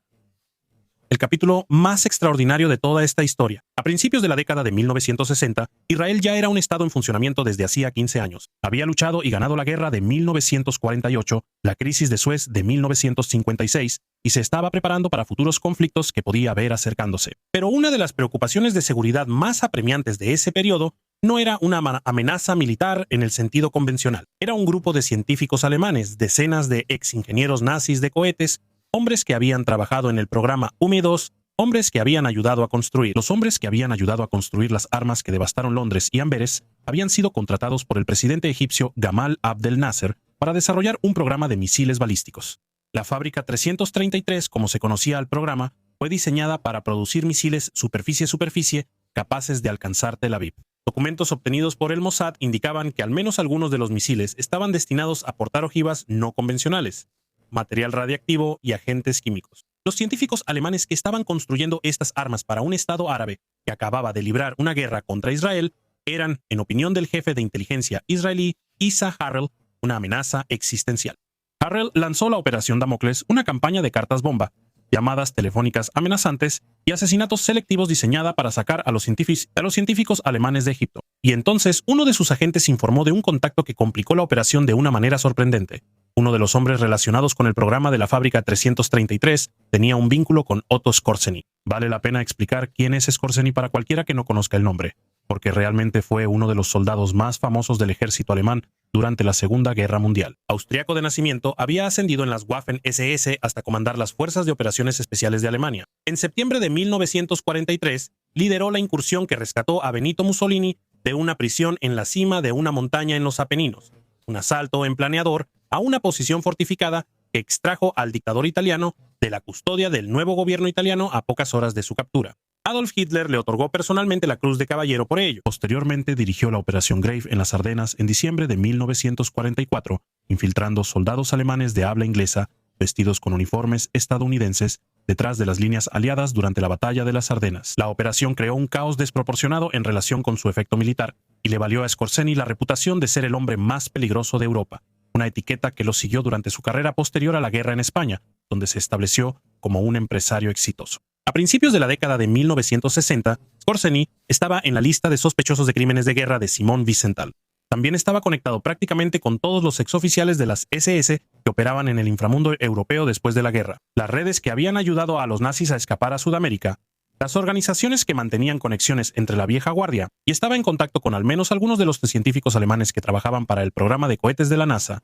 Speaker 1: el capítulo más extraordinario de toda esta historia. A principios de la década de 1960, Israel ya era un estado en funcionamiento desde hacía 15 años. Había luchado y ganado la guerra de 1948, la crisis de Suez de 1956, y se estaba preparando para futuros conflictos que podía ver acercándose. Pero una de las preocupaciones de seguridad más apremiantes de ese periodo no era una amenaza militar en el sentido convencional. Era un grupo de científicos alemanes, decenas de ex-ingenieros nazis de cohetes, hombres que habían trabajado en el programa UME-2, hombres que habían ayudado a construir. Los hombres que habían ayudado a construir las armas que devastaron Londres y Amberes habían sido contratados por el presidente egipcio Gamal Abdel Nasser para desarrollar un programa de misiles balísticos. La fábrica 333, como se conocía al programa, fue diseñada para producir misiles superficie-superficie capaces de alcanzar Tel Aviv. Documentos obtenidos por el Mossad indicaban que al menos algunos de los misiles estaban destinados a portar ojivas no convencionales, material radiactivo y agentes químicos. Los científicos alemanes que estaban construyendo estas armas para un Estado árabe que acababa de librar una guerra contra Israel eran, en opinión del jefe de inteligencia israelí, Issa Harel, una amenaza existencial. Harel lanzó la Operación Damocles, una campaña de cartas bomba, llamadas telefónicas amenazantes y asesinatos selectivos diseñada para sacar a los científicos alemanes de Egipto. Y entonces uno de sus agentes informó de un contacto que complicó la operación de una manera sorprendente. Uno de los hombres relacionados con el programa de la fábrica 333 tenía un vínculo con Otto Skorzeny. Vale la pena explicar quién es Skorzeny para cualquiera que no conozca el nombre, porque realmente fue uno de los soldados más famosos del ejército alemán durante la Segunda Guerra Mundial. Austriaco de nacimiento, había ascendido en las Waffen-SS hasta comandar las Fuerzas de Operaciones Especiales de Alemania. En septiembre de 1943, lideró la incursión que rescató a Benito Mussolini de una prisión en la cima de una montaña en los Apeninos, un asalto en planeador a una posición fortificada que extrajo al dictador italiano de la custodia del nuevo gobierno italiano a pocas horas de su captura. Adolf Hitler le otorgó personalmente la Cruz de Caballero por ello. Posteriormente dirigió la Operación Grave en las Ardenas en diciembre de 1944, infiltrando soldados alemanes de habla inglesa vestidos con uniformes estadounidenses detrás de las líneas aliadas durante la Batalla de las Ardenas. La operación creó un caos desproporcionado en relación con su efecto militar y le valió a Skorzeny la reputación de ser el hombre más peligroso de Europa, una etiqueta que lo siguió durante su carrera posterior a la guerra en España, donde se estableció como un empresario exitoso. A principios de la década de 1960, Skorzeny estaba en la lista de sospechosos de crímenes de guerra de Simon Wiesenthal. También estaba conectado prácticamente con todos los exoficiales de las SS que operaban en el inframundo europeo después de la guerra, las redes que habían ayudado a los nazis a escapar a Sudamérica, las organizaciones que mantenían conexiones entre la vieja guardia, y estaba en contacto con al menos algunos de los científicos alemanes que trabajaban para el programa de cohetes de la NASA.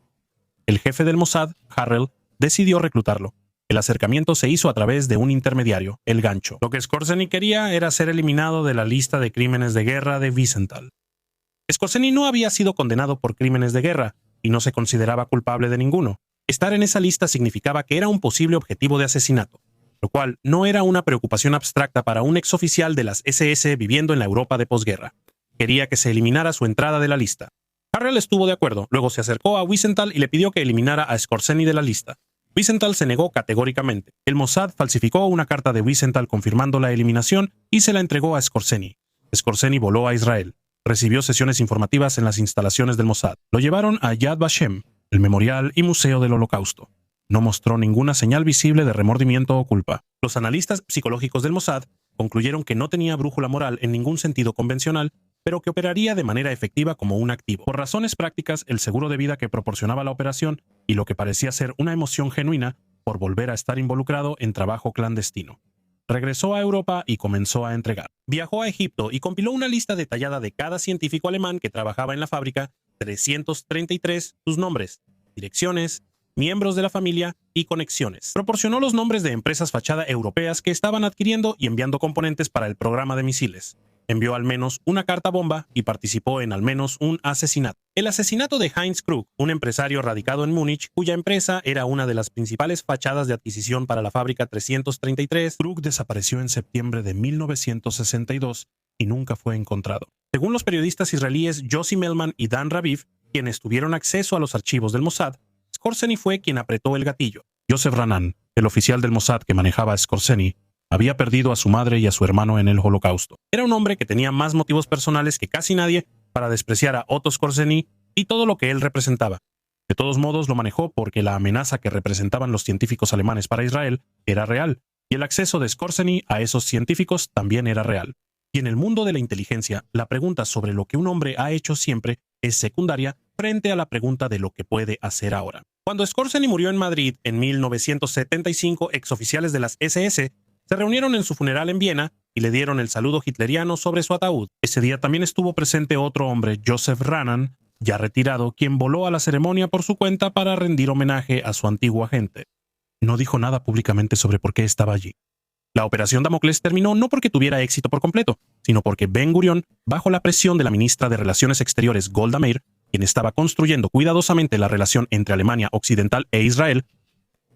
Speaker 1: El jefe del Mossad, Harel, decidió reclutarlo. El acercamiento se hizo a través de un intermediario, el gancho. Lo que Skorzeny quería era ser eliminado de la lista de crímenes de guerra de Wiesenthal. Skorzeny no había sido condenado por crímenes de guerra y no se consideraba culpable de ninguno. Estar en esa lista significaba que era un posible objetivo de asesinato, lo cual no era una preocupación abstracta para un exoficial de las SS viviendo en la Europa de posguerra. Quería que se eliminara su entrada de la lista. Harel estuvo de acuerdo, luego se acercó a Wiesenthal y le pidió que eliminara a Skorzeny de la lista. Wiesenthal se negó categóricamente. El Mossad falsificó una carta de Wiesenthal confirmando la eliminación y se la entregó a Skorzeny. Skorzeny voló a Israel. Recibió sesiones informativas en las instalaciones del Mossad. Lo llevaron a Yad Vashem, el Memorial y Museo del Holocausto. No mostró ninguna señal visible de remordimiento o culpa. Los analistas psicológicos del Mossad concluyeron que no tenía brújula moral en ningún sentido convencional, pero que operaría de manera efectiva como un activo. Por razones prácticas, el seguro de vida que proporcionaba la operación y lo que parecía ser una emoción genuina por volver a estar involucrado en trabajo clandestino. Regresó a Europa y comenzó a entregar. Viajó a Egipto y compiló una lista detallada de cada científico alemán que trabajaba en la fábrica, 333, sus nombres, direcciones, miembros de la familia y conexiones. Proporcionó los nombres de empresas fachada europeas que estaban adquiriendo y enviando componentes para el programa de misiles. Envió al menos una carta bomba y participó en al menos un asesinato. El asesinato de Heinz Krug, un empresario radicado en Múnich, cuya empresa era una de las principales fachadas de adquisición para la fábrica 333. Krug desapareció en septiembre de 1962 y nunca fue encontrado. Según los periodistas israelíes Yossi Melman y Dan Raviv, quienes tuvieron acceso a los archivos del Mossad, Skorzeny fue quien apretó el gatillo. Yosef Ranan, el oficial del Mossad que manejaba a Skorzeny, había perdido a su madre y a su hermano en el Holocausto. Era un hombre que tenía más motivos personales que casi nadie para despreciar a Otto Skorzeny y todo lo que él representaba. De todos modos, lo manejó porque la amenaza que representaban los científicos alemanes para Israel era real, y el acceso de Skorzeny a esos científicos también era real. Y en el mundo de la inteligencia, la pregunta sobre lo que un hombre ha hecho siempre es secundaria frente a la pregunta de lo que puede hacer ahora. Cuando Skorzeny murió en Madrid en 1975, exoficiales de las SS se reunieron en su funeral en Viena y le dieron el saludo hitleriano sobre su ataúd. Ese día también estuvo presente otro hombre, Joseph Ranan, ya retirado, quien voló a la ceremonia por su cuenta para rendir homenaje a su antiguo agente. No dijo nada públicamente sobre por qué estaba allí. La operación Damocles terminó no porque tuviera éxito por completo, sino porque Ben-Gurión, bajo la presión de la ministra de Relaciones Exteriores Golda Meir, quien estaba construyendo cuidadosamente la relación entre Alemania Occidental e Israel,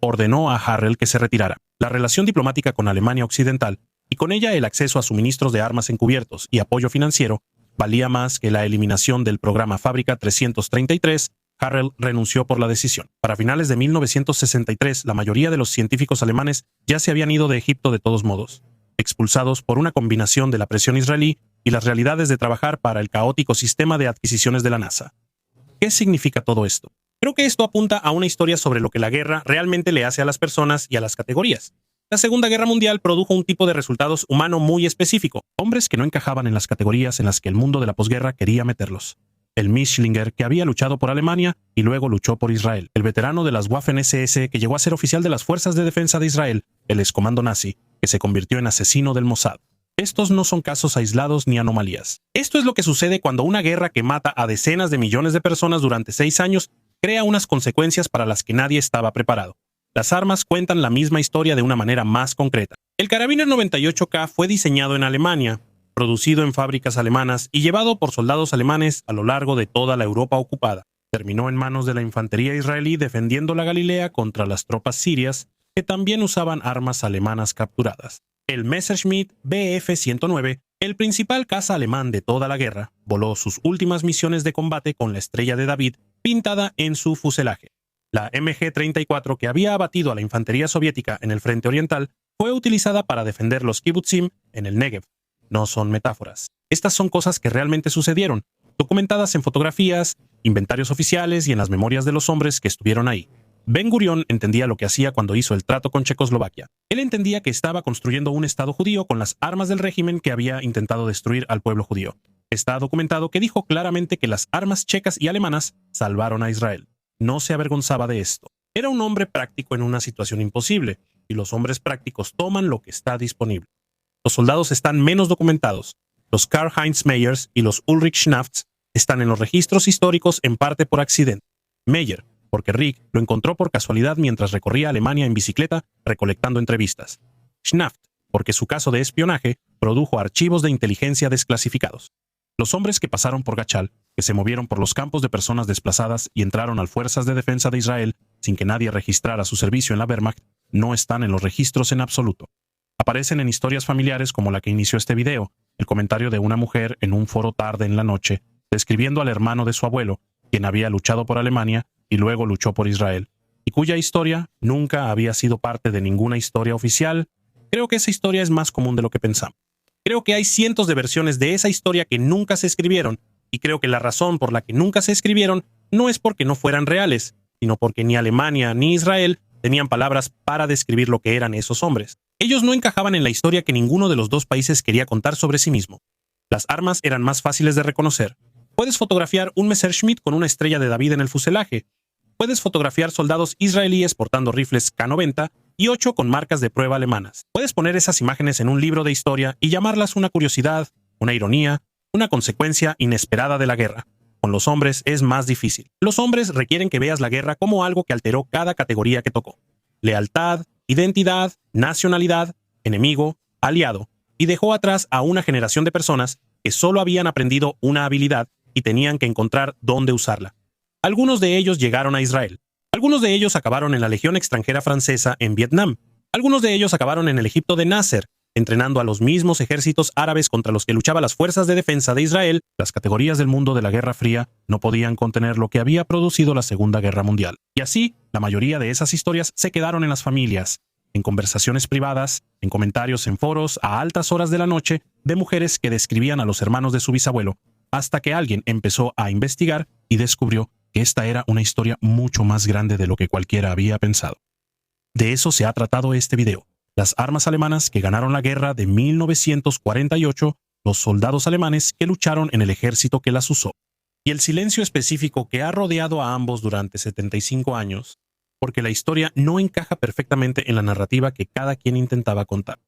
Speaker 1: ordenó a Harrell que se retirara. La relación diplomática con Alemania Occidental, y con ella el acceso a suministros de armas encubiertos y apoyo financiero, valía más que la eliminación del programa Fábrica 333. Harrell renunció por la decisión. Para finales de 1963, la mayoría de los científicos alemanes ya se habían ido de Egipto de todos modos, expulsados por una combinación de la presión israelí y las realidades de trabajar para el caótico sistema de adquisiciones de la NASA. ¿Qué significa todo esto? Creo que esto apunta a una historia sobre lo que la guerra realmente le hace a las personas y a las categorías. La Segunda Guerra Mundial produjo un tipo de resultados humano muy específico, hombres que no encajaban en las categorías en las que el mundo de la posguerra quería meterlos. El Mischlinger, que había luchado por Alemania y luego luchó por Israel. El veterano de las Waffen-SS, que llegó a ser oficial de las Fuerzas de Defensa de Israel, el excomando nazi, que se convirtió en asesino del Mossad. Estos no son casos aislados ni anomalías. Esto es lo que sucede cuando una guerra que mata a decenas de millones de personas durante 6 años crea unas consecuencias para las que nadie estaba preparado. Las armas cuentan la misma historia de una manera más concreta. El Karabiner 98K fue diseñado en Alemania, producido en fábricas alemanas y llevado por soldados alemanes a lo largo de toda la Europa ocupada. Terminó en manos de la infantería israelí defendiendo la Galilea contra las tropas sirias, que también usaban armas alemanas capturadas. El Messerschmitt Bf-109, el principal caza alemán de toda la guerra, voló sus últimas misiones de combate con la estrella de David pintada en su fuselaje. La MG-34, que había abatido a la infantería soviética en el frente oriental, fue utilizada para defender los kibutzim en el Negev. No son metáforas. Estas son cosas que realmente sucedieron, documentadas en fotografías, inventarios oficiales y en las memorias de los hombres que estuvieron ahí. Ben-Gurión entendía lo que hacía cuando hizo el trato con Checoslovaquia. Él entendía que estaba construyendo un Estado judío con las armas del régimen que había intentado destruir al pueblo judío. Está documentado que dijo claramente que las armas checas y alemanas salvaron a Israel. No se avergonzaba de esto. Era un hombre práctico en una situación imposible, y los hombres prácticos toman lo que está disponible. Los soldados están menos documentados. Los Karl-Heinz Meyers y los Ulrich Schnafts están en los registros históricos en parte por accidente. Meyer, porque Rick lo encontró por casualidad mientras recorría Alemania en bicicleta recolectando entrevistas. Schnaft, porque su caso de espionaje produjo archivos de inteligencia desclasificados. Los hombres que pasaron por Gachal, que se movieron por los campos de personas desplazadas y entraron a las Fuerzas de Defensa de Israel sin que nadie registrara su servicio en la Wehrmacht, no están en los registros en absoluto. Aparecen en historias familiares como la que inició este video, el comentario de una mujer en un foro tarde en la noche, describiendo al hermano de su abuelo, quien había luchado por Alemania y luego luchó por Israel, y cuya historia nunca había sido parte de ninguna historia oficial. Creo que esa historia es más común de lo que pensamos. Creo que hay cientos de versiones de esa historia que nunca se escribieron, y creo que la razón por la que nunca se escribieron no es porque no fueran reales, sino porque ni Alemania ni Israel tenían palabras para describir lo que eran esos hombres. Ellos no encajaban en la historia que ninguno de los dos países quería contar sobre sí mismo. Las armas eran más fáciles de reconocer. Puedes fotografiar un Messerschmitt con una estrella de David en el fuselaje. Puedes fotografiar soldados israelíes portando rifles K-90 y 8 con marcas de prueba alemanas. Puedes poner esas imágenes en un libro de historia y llamarlas una curiosidad, una ironía, una consecuencia inesperada de la guerra. Con los hombres es más difícil. Los hombres requieren que veas la guerra como algo que alteró cada categoría que tocó. Lealtad, identidad, nacionalidad, enemigo, aliado, y dejó atrás a una generación de personas que solo habían aprendido una habilidad y tenían que encontrar dónde usarla. Algunos de ellos llegaron a Israel. Algunos de ellos acabaron en la Legión extranjera francesa en Vietnam. Algunos de ellos acabaron en el Egipto de Nasser, entrenando a los mismos ejércitos árabes contra los que luchaban las fuerzas de defensa de Israel. Las categorías del mundo de la Guerra Fría no podían contener lo que había producido la Segunda Guerra Mundial. Y así, la mayoría de esas historias se quedaron en las familias, en conversaciones privadas, en comentarios en foros a altas horas de la noche de mujeres que describían a los hermanos de su bisabuelo, hasta que alguien empezó a investigar y descubrió que esta era una historia mucho más grande de lo que cualquiera había pensado. De eso se ha tratado este video. Las armas alemanas que ganaron la guerra de 1948, los soldados alemanes que lucharon en el ejército que las usó, y el silencio específico que ha rodeado a ambos durante 75 años, porque la historia no encaja perfectamente en la narrativa que cada quien intentaba contar.